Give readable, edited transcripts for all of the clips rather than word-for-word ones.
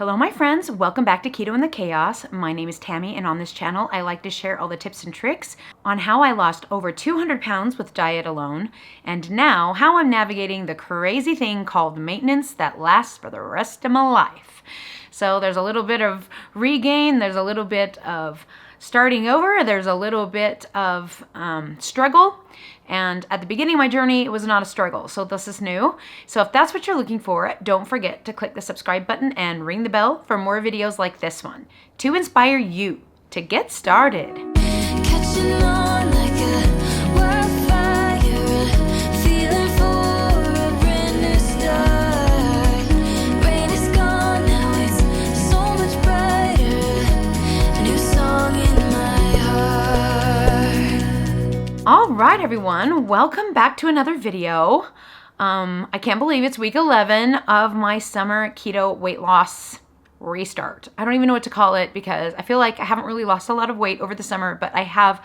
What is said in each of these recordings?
Hello my friends, welcome back to Keto and the Chaos. My name is Tammy, and on this channel I like to share all the tips and tricks on how I lost over 200 pounds with diet alone, and now how I'm navigating the crazy thing called maintenance that lasts for the rest of my life. So there's a little bit of regain, there's a little bit of starting over, there's a little bit of struggle. And at the beginning of my journey, it was not a struggle. So this is new. So if that's what you're looking for, don't forget to click the subscribe button and ring the bell for more videos like this one to inspire you to get started. Catching on like a wildfire, feeling for a brand new start. Rain is gone, now it's so much brighter. A new song in my heart. All right, everyone, welcome back to another video. I can't believe it's week 11 of my summer keto weight loss restart. I don't even know what to call it because I feel like I haven't really lost a lot of weight over the summer, but I have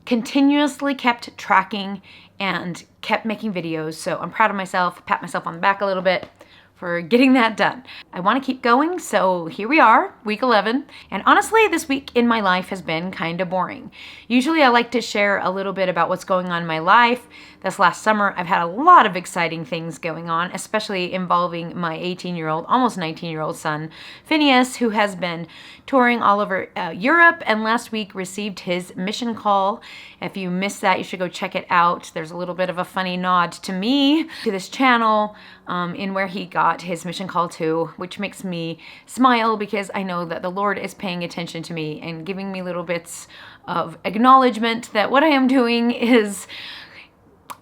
continuously kept tracking and kept making videos. So I'm proud of myself, pat myself on the back a little bit for getting that done. I want to keep going, so here we are, week 11. And honestly, this week in my life has been kind of boring. Usually I like to share a little bit about what's going on in my life. This last summer, I've had a lot of exciting things going on, especially involving my 18-year-old, almost 19-year-old son, Finneas, who has been touring all over Europe, and last week received his mission call. If you missed that, you should go check it out. There's a little bit of a funny nod to me, to this channel, in where he got his mission call to, which makes me smile because I know that the Lord is paying attention to me and giving me little bits of acknowledgement that what I am doing is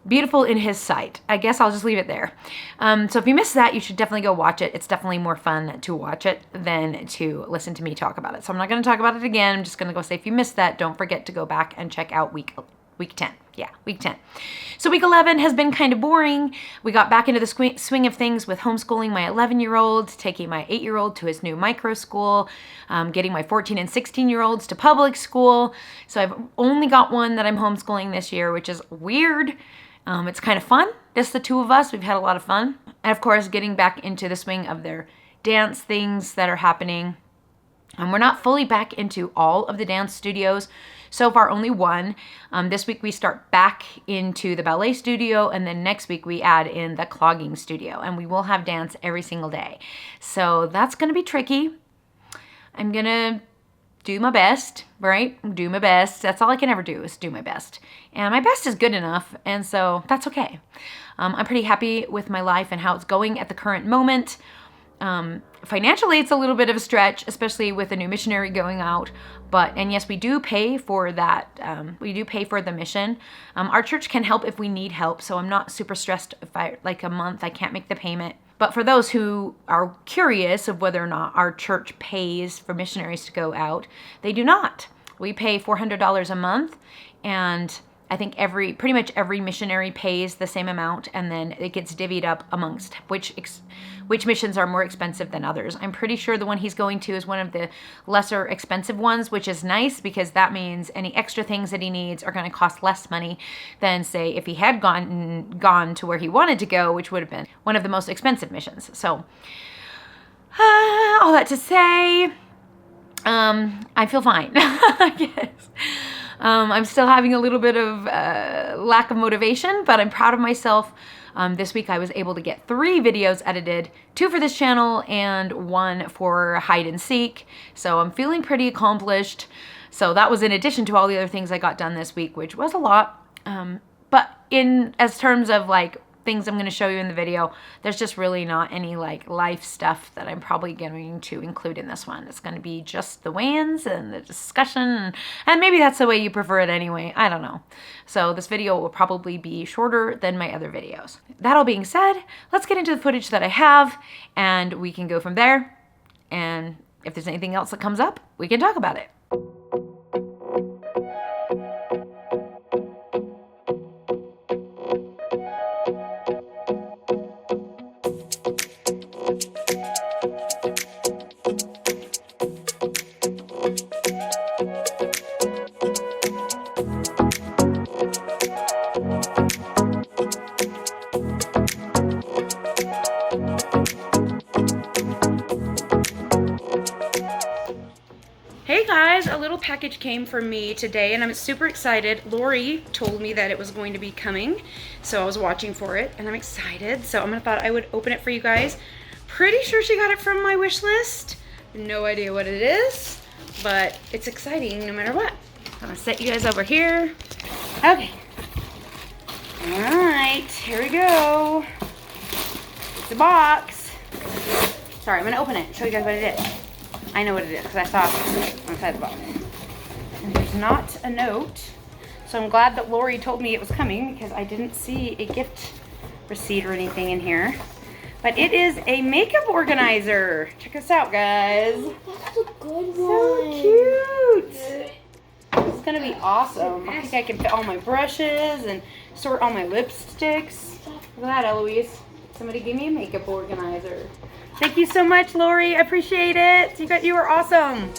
beautiful in his sight. I guess I'll just leave it there. So if you missed that, you should definitely go watch it. It's definitely more fun to watch it than to listen to me talk about it. So I'm not going to talk about it again. I'm just going to go say, if you missed that, don't forget to go back and check out week 10. Yeah, week 10. So week 11 has been kind of boring. We got back into the swing of things with homeschooling my 11-year-old, taking my 8-year-old to his new micro school, getting my 14 and 16-year-olds to public school. So I've only got one that I'm homeschooling this year, which is weird. It's kind of fun. Just the two of us. We've had a lot of fun. And of course, getting back into the swing of their dance things that are happening. We're not fully back into all of the dance studios. So far, only one. This week, we start back into the ballet studio, and then next week, we add in the clogging studio, and we will have dance every single day. So that's going to be tricky. I'm going to do my best, right? Do my best. That's all I can ever do is do my best. And my best is good enough, and so that's okay. I'm pretty happy with my life and how it's going at the current moment. Financially, it's a little bit of a stretch, especially with a new missionary going out. And yes, we do pay for that. We do pay for the mission. Our church can help if we need help. So I'm not super stressed if like a month, I can't make the payment. But for those who are curious of whether or not our church pays for missionaries to go out, they do not. We pay $400 a month, and I think pretty much every missionary pays the same amount, and then it gets divvied up amongst which missions are more expensive than others. I'm pretty sure the one he's going to is one of the lesser expensive ones, which is nice because that means any extra things that he needs are going to cost less money than, say, if he had gone to where he wanted to go, which would have been one of the most expensive missions. So, all that to say, I feel fine, I guess. I'm still having a little bit of lack of motivation, but I'm proud of myself. This week I was able to get 3 videos edited, 2 for this channel and 1 for Hide and Seek. So I'm feeling pretty accomplished. So that was in addition to all the other things I got done this week, which was a lot. But as terms of like things I'm going to show you in the video, there's just really not any like life stuff that I'm probably going to include in this one. It's going to be just the weigh-ins and the discussion, and maybe that's the way you prefer it anyway. I don't know. So this video will probably be shorter than my other videos. That all being said, let's get into the footage that I have, and we can go from there. And if there's anything else that comes up, we can talk about it. Hey guys, a little package came from me today and I'm super excited. Lori told me that it was going to be coming, so I was watching for it and I'm excited. So I thought I would open it for you guys. Pretty sure she got it from my wish list. No idea what it is, but it's exciting no matter what. I'm gonna set you guys over here. Okay. All right, here we go. It's a box. Sorry, I'm gonna open it and show you guys what it is. I know what it is because I saw it on the side of the box. And there's not a note, so I'm glad that Lori told me it was coming because I didn't see a gift receipt or anything in here. But it is a makeup organizer. Check this out, guys. That's a good one. So cute. This is gonna be awesome. I think I can fit all my brushes and sort all my lipsticks. Look at that, Eloise. Somebody give me a makeup organizer. Thank you so much, Lori. I appreciate it. You were awesome.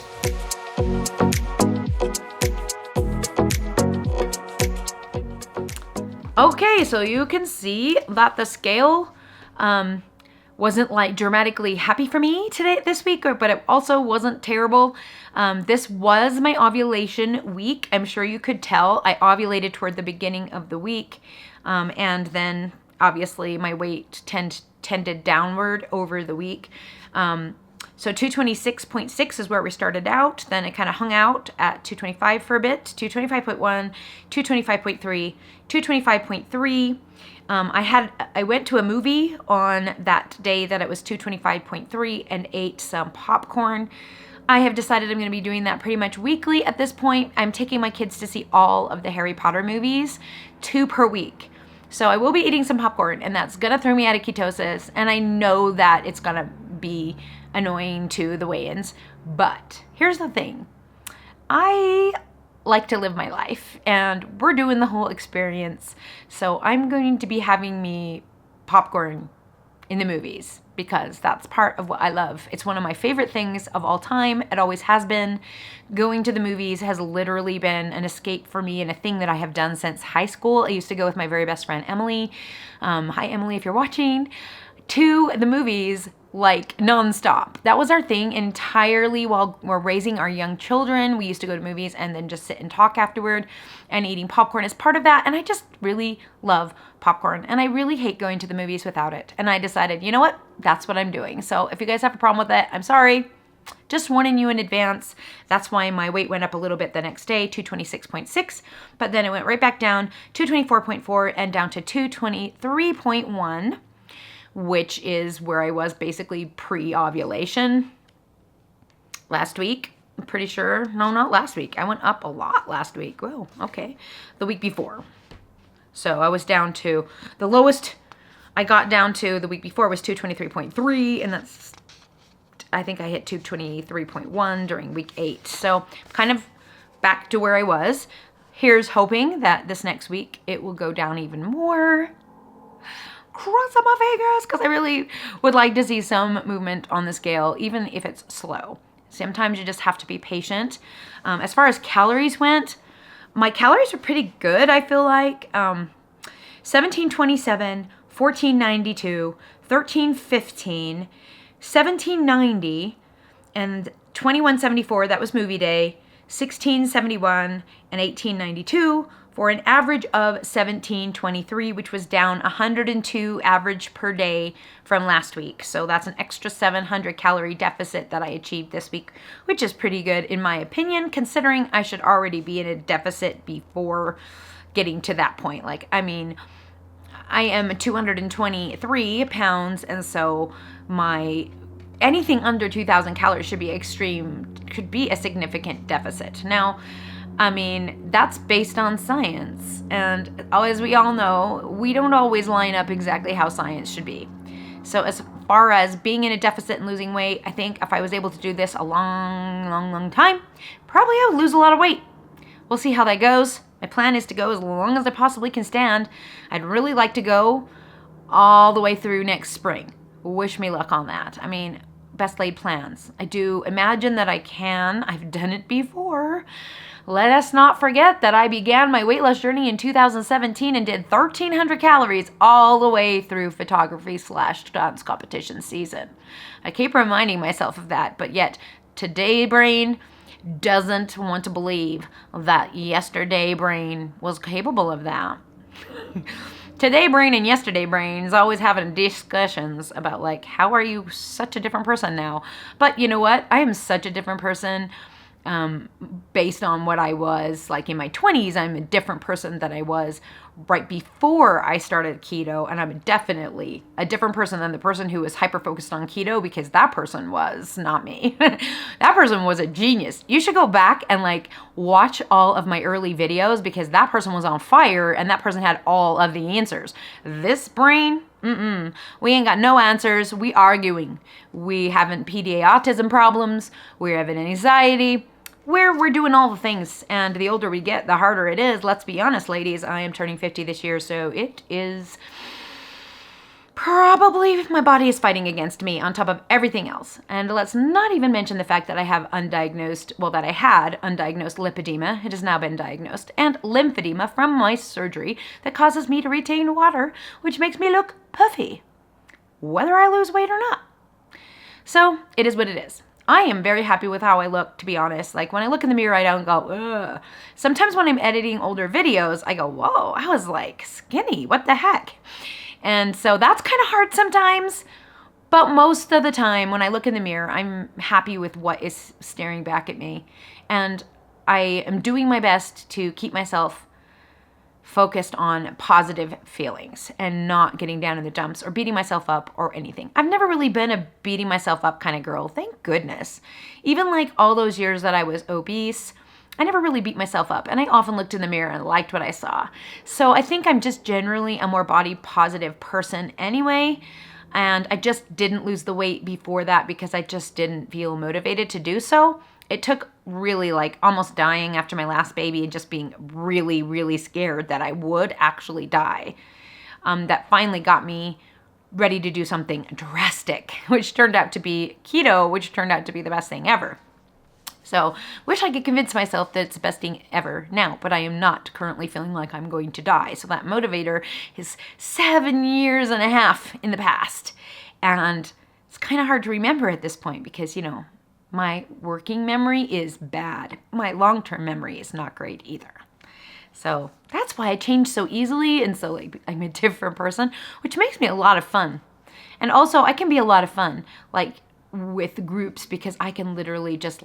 Okay, so you can see that the scale wasn't like dramatically happy for me this week, but it also wasn't terrible. This was my ovulation week. I'm sure you could tell I ovulated toward the beginning of the week, and then obviously my weight tended downward over the week. So 226.6 is where we started out. Then it kind of hung out at 225 for a bit, 225.1, 225.3, 225.3. I went to a movie on that day that it was 225.3 and ate some popcorn. I have decided I'm going to be doing that pretty much weekly at this point. I'm taking my kids to see all of the Harry Potter movies, 2 per week. So I will be eating some popcorn, and that's going to throw me out of ketosis. And I know that it's going to be annoying to the weigh-ins. But here's the thing. I like to live my life, and we're doing the whole experience. So I'm going to be having me popcorn in the movies because that's part of what I love. It's one of my favorite things of all time. It always has been. Going to the movies has literally been an escape for me and a thing that I have done since high school. I used to go with my very best friend, Emily. Hi, Emily, if you're watching. To the movies like nonstop. That was our thing entirely while we're raising our young children. We used to go to movies and then just sit and talk afterward, and eating popcorn is part of that. And I just really love popcorn, and I really hate going to the movies without it. And I decided, you know what? That's what I'm doing. So if you guys have a problem with it, I'm sorry. Just warning you in advance. That's why my weight went up a little bit the next day, 226.6, but then it went right back down, 224.4 and down to 223.1. which is where I was basically pre-ovulation last week. I'm pretty sure. No, not last week. I went up a lot last week. Whoa, okay. The week before. So I was down to, the lowest I got down to the week before was 223.3, and that's, I think I hit 223.1 during week 8. So kind of back to where I was. Here's hoping that this next week it will go down even more. Cross on my fingers, because I really would like to see some movement on the scale, even if it's slow. Sometimes you just have to be patient. As far as calories went, my calories were pretty good, I feel like. 1727, 1492, 1315, 1790, and 2174, that was movie day, 1671, and 1892, for an average of 1723, which was down 102 average per day from last week. So that's an extra 700 calorie deficit that I achieved this week, which is pretty good in my opinion, considering I should already be in a deficit before getting to that point. Like, I mean, I am 223 pounds, and so anything under 2,000 calories could be a significant deficit. Now, I mean, that's based on science, and as we all know, we don't always line up exactly how science should be. So as far as being in a deficit and losing weight, I think if I was able to do this a long time, probably I would lose a lot of weight. We'll see how that goes. My plan is to go as long as I possibly can stand. I'd really like to go all the way through next spring. Wish me luck on that. I mean, best laid plans. I do imagine that I can. I've done it before. Let us not forget that I began my weight loss journey in 2017 and did 1,300 calories all the way through photography/dance competition season. I keep reminding myself of that, but yet today, brain, doesn't want to believe that yesterday brain was capable of that. Today brain and yesterday brain is always having discussions about like, how are you such a different person now? But you know what? I am such a different person based on what I was like in my 20s. I'm a different person than I was right before I started keto, and I'm definitely a different person than the person who was hyper focused on keto, because that person was not me. That person was a genius. You should go back and like watch all of my early videos, because that person was on fire and that person had all of the answers. This brain, we ain't got no answers. We arguing. We having PDA autism problems. We're having anxiety. We're doing all the things, and the older we get, the harder it is. Let's be honest, ladies. I am turning 50 this year, so it is probably my body is fighting against me on top of everything else. And let's not even mention the fact that I have that I had undiagnosed lipedema. It has now been diagnosed, and lymphedema from my surgery that causes me to retain water, which makes me look puffy, whether I lose weight or not. So it is what it is. I am very happy with how I look, to be honest. Like when I look in the mirror, I don't go, ugh. Sometimes when I'm editing older videos, I go, whoa, I was like skinny, what the heck? And so that's kind of hard sometimes. But most of the time when I look in the mirror, I'm happy with what is staring back at me. And I am doing my best to keep myself focused on positive feelings and not getting down in the dumps or beating myself up or anything. I've never really been a beating myself up kind of girl, thank goodness. Even like all those years that I was obese, I never really beat myself up, and I often looked in the mirror and liked what I saw. So I think I'm just generally a more body positive person anyway, and I just didn't lose the weight before that because I just didn't feel motivated to do so. It took really like almost dying after my last baby and just being really, really scared that I would actually die. That finally got me ready to do something drastic, which turned out to be keto, which turned out to be the best thing ever. So wish I could convince myself that it's the best thing ever now, but I am not currently feeling like I'm going to die. So that motivator is 7 years and a half in the past. And it's kind of hard to remember at this point because, you know, my working memory is bad. My long-term memory is not great either. So that's why I change so easily, and so like I'm a different person, which makes me a lot of fun. And also I can be a lot of fun like with groups, because I can literally just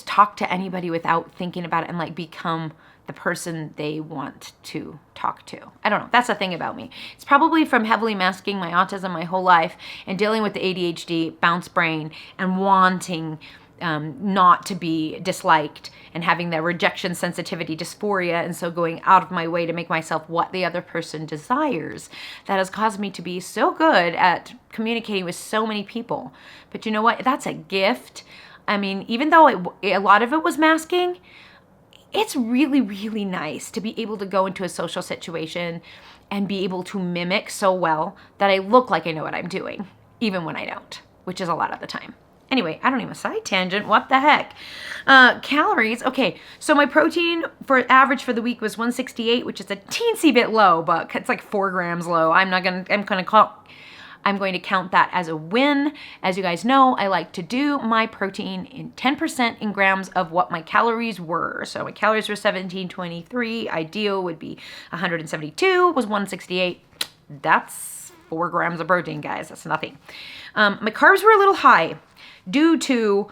talk to anybody without thinking about it and like become the person they want to talk to. I don't know. That's the thing about me. It's probably from heavily masking my autism my whole life and dealing with the ADHD, bounce brain, and wanting not to be disliked and having that rejection sensitivity dysphoria, and so going out of my way to make myself what the other person desires. That has caused me to be so good at communicating with so many people. But you know what? That's a gift. I mean, even though a lot of it was masking, it's really, really nice to be able to go into a social situation and be able to mimic so well that I look like I know what I'm doing, even when I don't, which is a lot of the time. Anyway, I don't even side tangent. What the heck? Calories. Okay, so my protein for average for the week was 168, which is a teensy bit low, but it's like 4 grams low. I'm going to count that as a win. As you guys know, I like to do my protein in 10% in grams of what my calories were. So my calories were 1723. Ideal would be 172, was 168. That's 4 grams of protein, guys. That's nothing. My carbs were a little high due to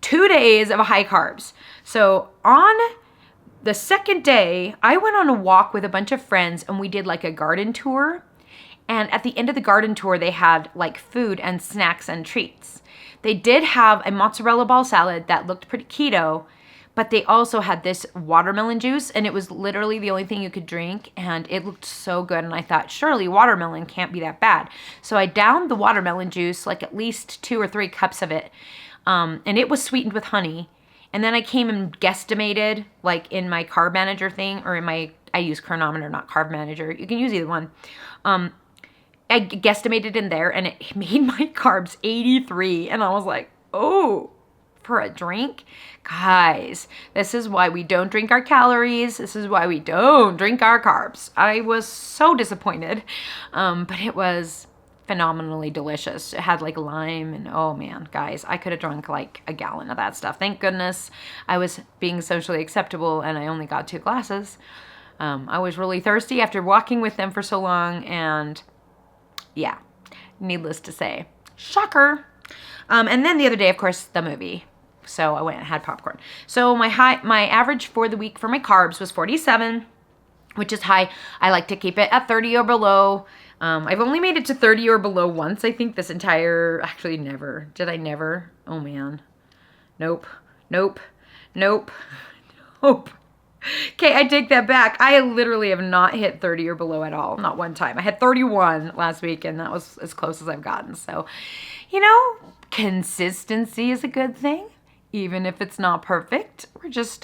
2 days of high carbs. So on the second day, I went on a walk with a bunch of friends and we did like a garden tour. And at the end of the garden tour, they had like food and snacks and treats. They did have a mozzarella ball salad that looked pretty keto, but they also had this watermelon juice, and it was literally the only thing you could drink, and it looked so good. And I thought, surely watermelon can't be that bad. So I downed the watermelon juice, like at least 2 or 3 cups of it, and it was sweetened with honey. And then I came and guesstimated, like in my carb manager thing, or I use Chronometer, not Carb Manager. You can use either one. I guesstimated in there, and it made my carbs 83. And I was like, oh, for a drink? Guys, this is why we don't drink our calories. This is why we don't drink our carbs. I was so disappointed, but it was phenomenally delicious. It had like lime and oh man, guys, I could have drunk like a gallon of that stuff. Thank goodness I was being socially acceptable and I only got 2 glasses. I was really thirsty after walking with them for so long, and yeah, needless to say, shocker. And then the other day, of course, the movie. So I went and had popcorn. So my average for the week for my carbs was 47, which is high. I like to keep it at 30 or below. I've only made it to 30 or below once, I think, this entire, actually never. Did I never? Oh man. Nope. Nope. Nope. Nope. Okay, I take that back. I literally have not hit 30 or below at all. Not one time. I had 31 last week, and that was as close as I've gotten. So, you know, consistency is a good thing, even if it's not perfect.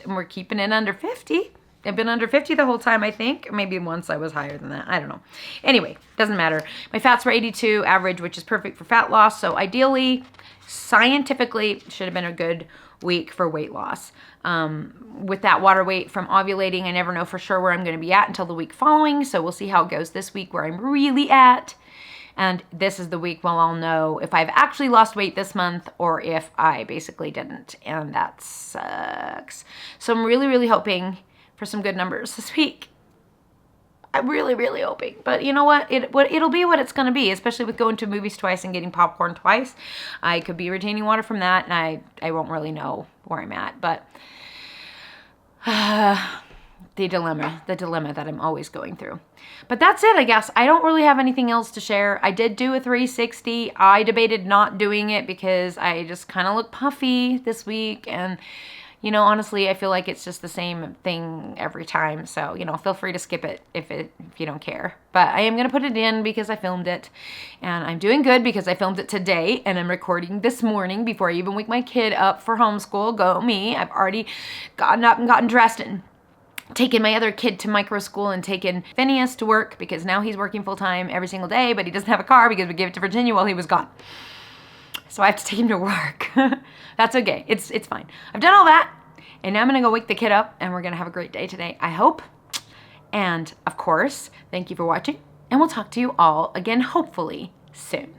We're keeping it under 50. I've been under 50 the whole time, I think. Maybe once I was higher than that. I don't know. Anyway, doesn't matter. My fats were 82 average, which is perfect for fat loss. So ideally, scientifically, should have been a good week for weight loss. With that water weight from ovulating, I never know for sure where I'm going to be at until the week following. So we'll see how it goes this week, where I'm really at. And this is the week where I'll know if I've actually lost weight this month or if I basically didn't. And that sucks. So I'm really, really hoping for some good numbers this week. I'm really, really hoping. But you know what? It'll be what it's going to be, especially with going to movies twice and getting popcorn twice. I could be retaining water from that, and I won't really know where I'm at. But the dilemma that I'm always going through. But that's it, I guess. I don't really have anything else to share. I did do a 360. I debated not doing it because I just kind of look puffy this week, and you know, honestly, I feel like it's just the same thing every time. So, you know, feel free to skip it if you don't care. But I am going to put it in because I filmed it. And I'm doing good because I filmed it today. And I'm recording this morning before I even wake my kid up for homeschool. Go me. I've already gotten up and gotten dressed and taken my other kid to micro school and taken Finneas to work because now he's working full time every single day. But he doesn't have a car because we gave it to Virginia while he was gone. So I have to take him to work. That's okay. It's fine. I've done all that. And now I'm going to go wake the kid up. And we're going to have a great day today, I hope. And, of course, thank you for watching. And we'll talk to you all again, hopefully, soon.